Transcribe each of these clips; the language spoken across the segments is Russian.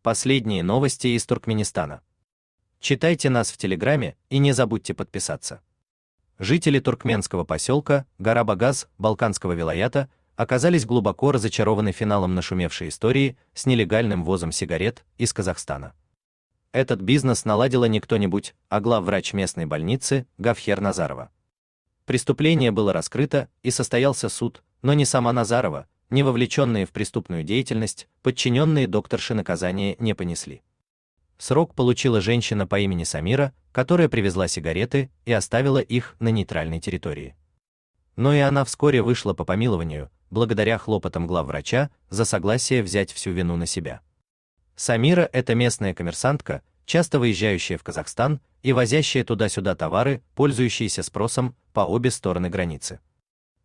Последние новости из Туркменистана. Читайте нас в Телеграме и не забудьте подписаться. Жители туркменского поселка Гара-Багаз Балканского вилаята оказались глубоко разочарованы финалом нашумевшей истории с нелегальным ввозом сигарет из Казахстана. Этот бизнес наладила не кто-нибудь, а главврач местной больницы Гафхер Назарова. Преступление было раскрыто и состоялся суд, но ни сама Назарова, ни вовлеченные в преступную деятельность, подчиненные докторши наказания не понесли. Срок получила женщина по имени Самира, которая привезла сигареты и оставила их на нейтральной территории. Но и она вскоре вышла по помилованию, благодаря хлопотам главврача за согласие взять всю вину на себя. Самира – это местная коммерсантка, часто выезжающая в Казахстан и возящая туда-сюда товары, пользующиеся спросом по обе стороны границы.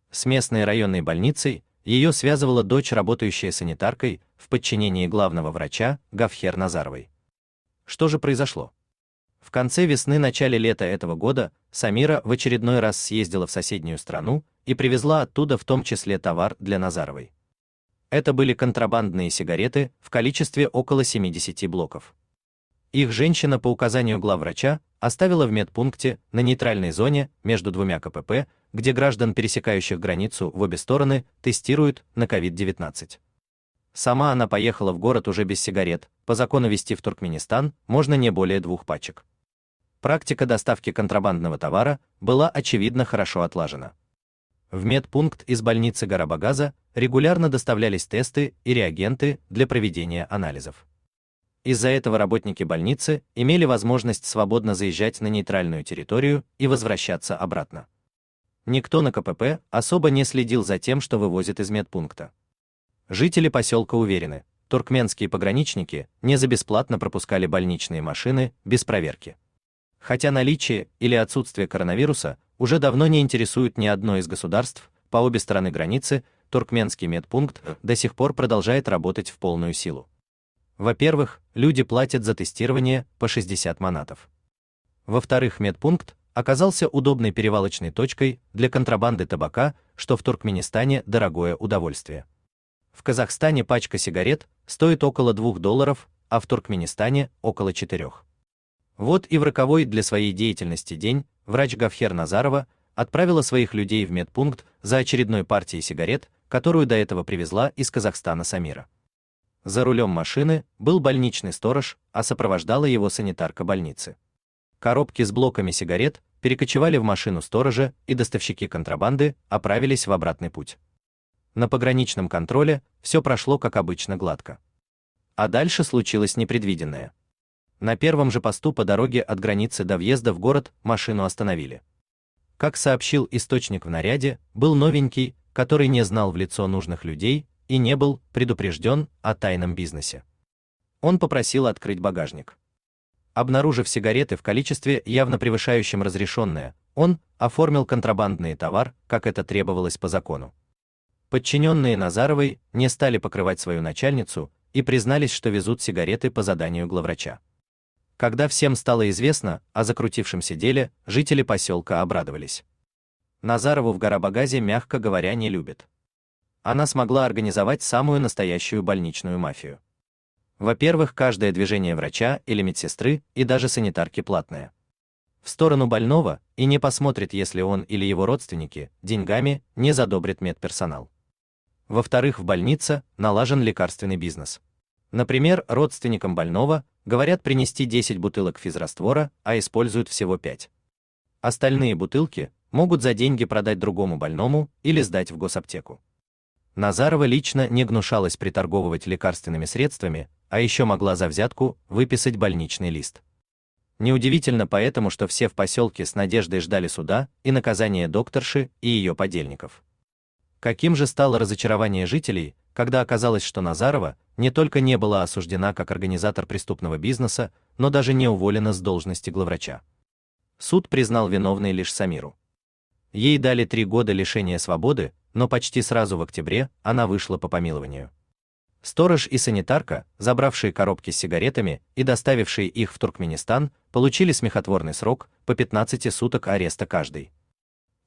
С местной районной больницей ее связывала дочь, работающая санитаркой в подчинении главного врача Гафхер Назаровой. Что же произошло? В конце весны-начале лета этого года Самира в очередной раз съездила в соседнюю страну и привезла оттуда в том числе товар для Назаровой. Это были контрабандные сигареты в количестве около 70 блоков. Их женщина по указанию главврача оставила в медпункте на нейтральной зоне между двумя КПП, где граждан, пересекающих границу в обе стороны, тестируют на COVID-19. Сама она поехала в город уже без сигарет, по закону везти в Туркменистан можно не более 2 пачек. Практика доставки контрабандного товара была очевидно хорошо отлажена. В медпункт из больницы Гара-Багаза регулярно доставлялись тесты и реагенты для проведения анализов. Из-за этого работники больницы имели возможность свободно заезжать на нейтральную территорию и возвращаться обратно. Никто на КПП особо не следил за тем, что вывозят из медпункта. Жители поселка уверены, туркменские пограничники не за бесплатно пропускали больничные машины без проверки. Хотя наличие или отсутствие коронавируса уже давно не интересует ни одно из государств, по обе стороны границы туркменский медпункт до сих пор продолжает работать в полную силу. Во-первых, люди платят за тестирование по 60 манатов. Во-вторых, медпункт оказался удобной перевалочной точкой для контрабанды табака, что в Туркменистане дорогое удовольствие. В Казахстане пачка сигарет стоит около $2, а в Туркменистане около 4. Вот и в роковой для своей деятельности день врач Гафхер Назарова отправила своих людей в медпункт за очередной партией сигарет, которую до этого привезла из Казахстана Самира. За рулем машины был больничный сторож, а сопровождала его санитарка больницы. Коробки с блоками сигарет перекочевали в машину сторожа, и доставщики контрабанды отправились в обратный путь. На пограничном контроле все прошло как обычно гладко. А дальше случилось непредвиденное. На первом же посту по дороге от границы до въезда в город машину остановили. Как сообщил источник в наряде, был новенький, который не знал в лицо нужных людей и не был предупрежден о тайном бизнесе. Он попросил открыть багажник. Обнаружив сигареты в количестве, явно превышающем разрешенное, он оформил контрабандный товар, как это требовалось по закону. Подчиненные Назаровой не стали покрывать свою начальницу и признались, что везут сигареты по заданию главврача. Когда всем стало известно о закрутившемся деле, жители поселка обрадовались. Назарову в Гара-Багазе, мягко говоря, не любят. Она смогла организовать самую настоящую больничную мафию. Во-первых, каждое движение врача или медсестры и даже санитарки платное. В сторону больного и не посмотрит, если он или его родственники деньгами не задобрит медперсонал. Во-вторых, в больнице налажен лекарственный бизнес. Например, родственникам больного говорят принести 10 бутылок физраствора, а используют всего 5. Остальные бутылки могут за деньги продать другому больному или сдать в госаптеку. Назарова лично не гнушалась приторговывать лекарственными средствами, а еще могла за взятку выписать больничный лист. Неудивительно поэтому, что все в поселке с надеждой ждали суда и наказания докторши и ее подельников. Каким же стало разочарование жителей, когда оказалось, что Назарова не только не была осуждена как организатор преступного бизнеса, но даже не уволена с должности главврача. Суд признал виновной лишь Самиру. Ей дали 3 года лишения свободы, но почти сразу в октябре она вышла по помилованию. Сторож и санитарка, забравшие коробки с сигаретами и доставившие их в Туркменистан, получили смехотворный срок по 15 суток ареста каждый.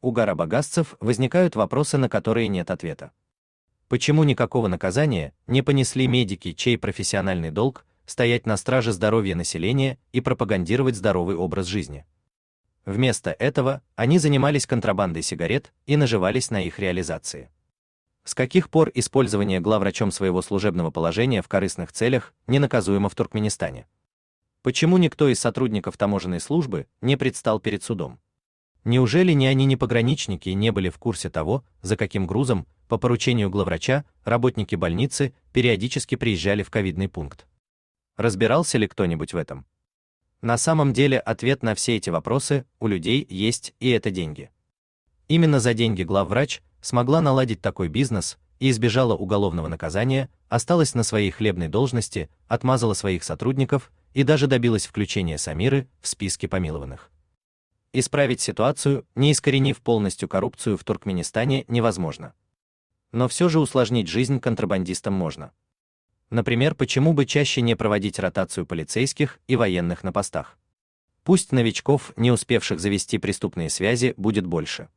У гара-багазцев возникают вопросы, на которые нет ответа. Почему никакого наказания не понесли медики, чей профессиональный долг стоять на страже здоровья населения и пропагандировать здоровый образ жизни. Вместо этого они занимались контрабандой сигарет и наживались на их реализации. С каких пор использование главврачом своего служебного положения в корыстных целях не наказуемо в Туркменистане? Почему никто из сотрудников таможенной службы не предстал перед судом? Неужели ни они, ни пограничники не были в курсе того, за каким грузом, по поручению главврача, работники больницы периодически приезжали в ковидный пункт? Разбирался ли кто-нибудь в этом? На самом деле ответ на все эти вопросы у людей есть, и это деньги. Именно за деньги главврач смогла наладить такой бизнес и избежала уголовного наказания, осталась на своей хлебной должности, отмазала своих сотрудников и даже добилась включения Самиры в списки помилованных. Исправить ситуацию, не искоренив полностью коррупцию в Туркменистане, невозможно. Но все же усложнить жизнь контрабандистам можно. Например, почему бы чаще не проводить ротацию полицейских и военных на постах? Пусть новичков, не успевших завести преступные связи, будет больше.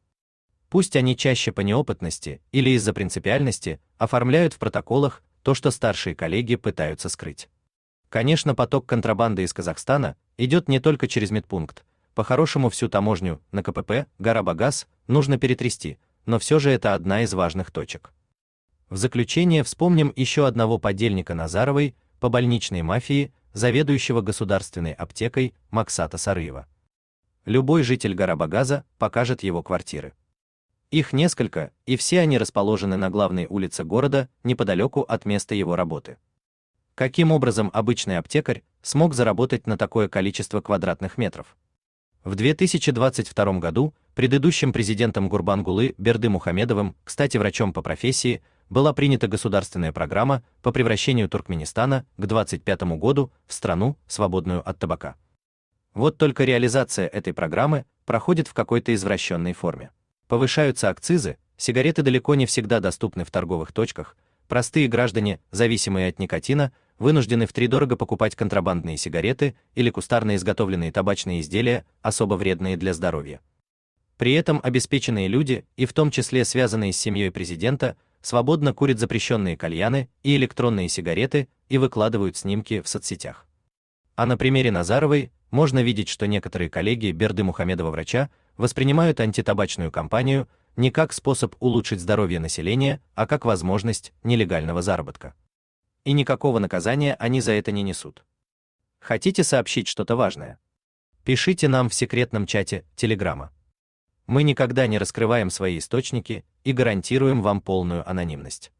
Пусть они чаще по неопытности или из-за принципиальности оформляют в протоколах то, что старшие коллеги пытаются скрыть. Конечно, поток контрабанды из Казахстана идет не только через медпункт. По-хорошему всю таможню на КПП Гарабагаз нужно перетрясти, но все же это одна из важных точек. В заключение вспомним еще одного подельника Назаровой по больничной мафии, заведующего государственной аптекой Максата Сарыева. Любой житель Гарабагаза покажет его квартиры. Их несколько, и все они расположены на главной улице города, неподалеку от места его работы. Каким образом обычный аптекарь смог заработать на такое количество квадратных метров? В 2022 году предыдущим президентом Гурбангулы Бердымухамедовым, кстати, врачом по профессии, была принята государственная программа по превращению Туркменистана к 2025 году в страну, свободную от табака. Вот только реализация этой программы проходит в какой-то извращенной форме. Повышаются акцизы, сигареты далеко не всегда доступны в торговых точках, простые граждане, зависимые от никотина, вынуждены втридорого покупать контрабандные сигареты или кустарно изготовленные табачные изделия, особо вредные для здоровья. При этом обеспеченные люди, и в том числе связанные с семьей президента, свободно курят запрещенные кальяны и электронные сигареты и выкладывают снимки в соцсетях. А на примере Назаровой можно видеть, что некоторые коллеги Бердымухамедова врача воспринимают антитабачную кампанию не как способ улучшить здоровье населения, а как возможность нелегального заработка. И никакого наказания они за это не несут. Хотите сообщить что-то важное? Пишите нам в секретном чате Телеграма. Мы никогда не раскрываем свои источники и гарантируем вам полную анонимность.